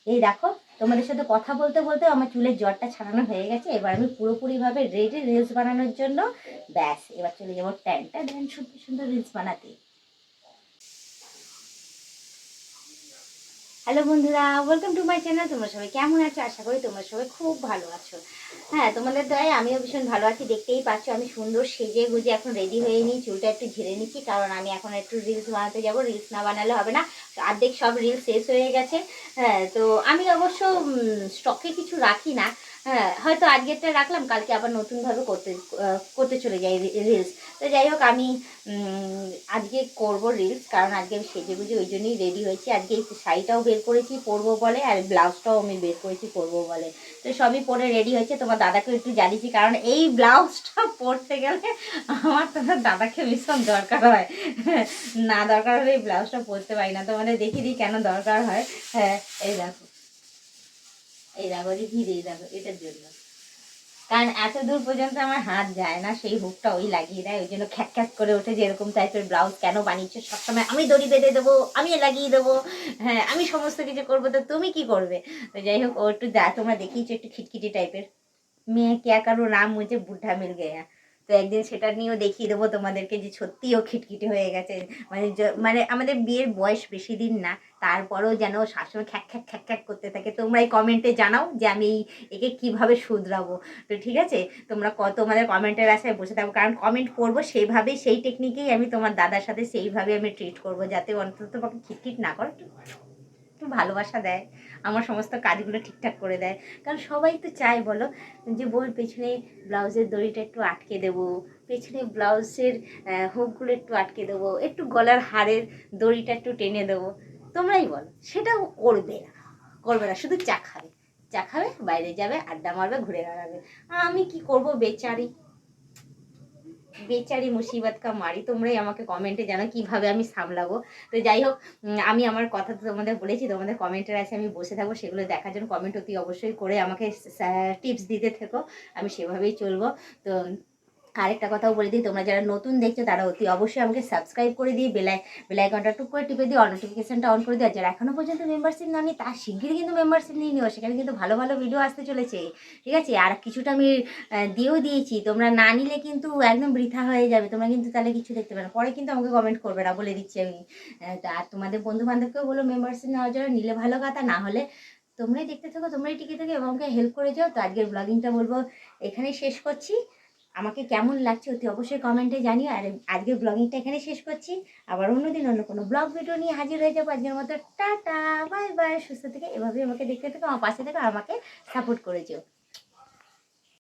এই দেখো তোমাদের সাথে কথা বলতে বলতে আমার চুলের জটটা ছাড়ানো হয়ে গেছে। এবার আমি পুরোপুরিভাবে রেডি রিলস বানানোর জন্য। ব্যাস এবার চলে যাবো ট্যানটা দেন সুন্দর সুন্দর রিলস বানাতে। হ্যালো বন্ধুরা, ওয়েলকাম টু মাই চ্যানেল। তোমরা সবাই কেমন আছো? আশা করি তোমরা সবাই খুব ভালো আছো। হ্যাঁ, তোমাদের দয়ায় আমিও ভীষণ ভালো আছি। দেখতেই পাচ্ছ আমি সুন্দর সেজে গুজে এখন রেডি হয়ে নিই, চুলটা একটু ঝেড়ে নিচ্ছি, কারণ আমি এখন একটু রিলস বানাতে যাবো। রিলস না বানালে হবে না, অর্ধেক সব রিলস শেষ হয়ে গেছে। হ্যাঁ, তো আমি অবশ্য স্টকে কিছু রাখি না। হ্যাঁ, হয়তো আজকেরটা রাখলাম, কালকে আবার নতুনভাবে করতে চলে যাই রিলস। তো যাই হোক, আমি আজকে করব রিলস, কারণ আজকে আমি সেজে গুজে ওই জন্যই রেডি হয়েছি। আজকে এই শাড়িটাও বের করেছি পরবো বলে, আর ব্লাউজটাও আমি বের করেছি পরবো বলে। তো সবই পরে রেডি হয়েছে। তোমার দাদাকে একটু জানিয়েছি, কারণ এই ব্লাউজটা পরতে গেলে আমার তোমার দাদাকে ভীষণ দরকার হয়। না দরকার হলে এই ব্লাউজটা পরতে পারি না। তোমাদের দেখিয়ে দিই কেন দরকার হয়। হ্যাঁ, এই দেখো, এই দেখো, এই দেখো, এটার জন্য। কারণ এত দূর পর্যন্ত আমার হাত যায় না, সেই হুকটা ওই লাগিয়ে দেয়, ওই জন্য খ্যাক খ্যাক করে ওঠে যে এরকম টাইপের ব্লাউজ কেন বানিয়েছো, সবসময় আমি দড়ি বেঁধে দেবো, আমি লাগিয়ে দেবো, হ্যাঁ আমি সমস্ত কিছু করবো, তো তুমি কি করবে? তো যাই হোক, ও একটু তোমরা দেখিয়েছো একটু খিটখিটি টাইপের। মেয়ে क्या करूँ नाम मुझे बुढ़ा मिल गया। তো একদিন সেটা নিয়েও দেখিয়ে দেবো তোমাদেরকে যে সত্যি ও খিটখিটে হয়ে গেছে। মানে আমাদের বিয়ের বয়স বেশি দিন না, তারপরেও যেন সবসময় খ্যাক খ্যাক খ্যাক খ্যাক করতে থাকে। তোমরা এই কমেন্টে জানাও যে আমি একে কিভাবে শুধরাবো। তো ঠিক আছে, তোমরা তোমাদের কমেন্টের আশায় বসে থাকবো, কারণ কমেন্ট করবো সেইভাবেই, সেই টেকনিকেই আমি তোমার দাদার সাথে সেইভাবে আমি ট্রিট করবো, যাতে অন্তত তোমাকে খিটখিট না করো, একটু ভালোবাসা দেয়, আমার সমস্ত কাজগুলো ঠিকঠাক করে দেয়। কারণ সবাই তো চায় বলো যে বোর পেছনে ব্লাউজের দড়িটা একটু আটকে দেবো, পেছনে ব্লাউজের হুকগুলো একটু আটকে দেবো, একটু গলার হাড়ের দড়িটা একটু টেনে দেবো। তোমরাই বলো, সেটাও করবে না, করবে না, শুধু চা খাবে, চা খাবে, বাইরে যাবে, আড্ডা মারবে, ঘুরে বেড়াবে। আমি কি করব, বেচারি বেচারি মুসিবত কা মারি। তোমরাই আমাকে কমেন্টে জানো কিভাবে আমি সামলাবো। তো যাই হোক, আমি আমার কথা তো তোমাদের বলেছি, তোমাদের কমেন্টের আছে আমি বসে থাকবো, সেগুলো দেখার জন্য কমেন্ট অতি অবশ্যই করে আমাকে টিপস দিতে থেকো, আমি সেভাবেই চলবো। তো আরেকটা কথাও বলে দিই, তোমরা যারা নতুন দেখছো তারা অতি অবশ্যই আমাকে সাবস্ক্রাইব করে দিয়ে বেলাইকনটা টুক করে টিপে দিয়ে অল নোটিফিকেশনটা অন করে দিয়ে, যারা এখনো পর্যন্ত মেম্বারশিপ নাও নি তার শিগগিরই কিন্তু মেম্বারশিপ নিয়ে নিও, সেখানে কিন্তু ভালো ভালো ভিডিও আসতে চলেছে। ঠিক আছে, আর কিছুটা আমি দিয়েও দিয়েছি, তোমরা না নিলে কিন্তু একদম বৃথা হয়ে যাবে, তোমরা কিন্তু তাহলে কিছু দেখতে পারো, পরে কিন্তু আমাকে কমেন্ট করবে না, বলে দিচ্ছি আমি। আর তোমাদের বন্ধু বান্ধবকেও বলো মেম্বারশিপ নেওয়ার জন্য, নিলে ভালো কথা, না হলে তোমরাই দেখতে থাকো, তোমরাই টিকে থাকো এবং আমাকে হেল্প করে যাও। তো আজকের ব্লগিংটা বলবো এখানেই শেষ করছি। আমাকে কেমন লাগছে অতি অবশ্যই কমেন্টে জানিও। আর আজকের ব্লগিংটা এখানে শেষ করছি, আবার অন্যদিন অন্য কোনো ব্লগ ভিডিও নিয়ে হাজির হয়ে যাবো। আজকের মতো টাটা, বাই বাই, সুস্থ থেকে এভাবেই আমাকে দেখতে থেকো, আমার পাশে থেকো, আমাকে সাপোর্ট করে যেও।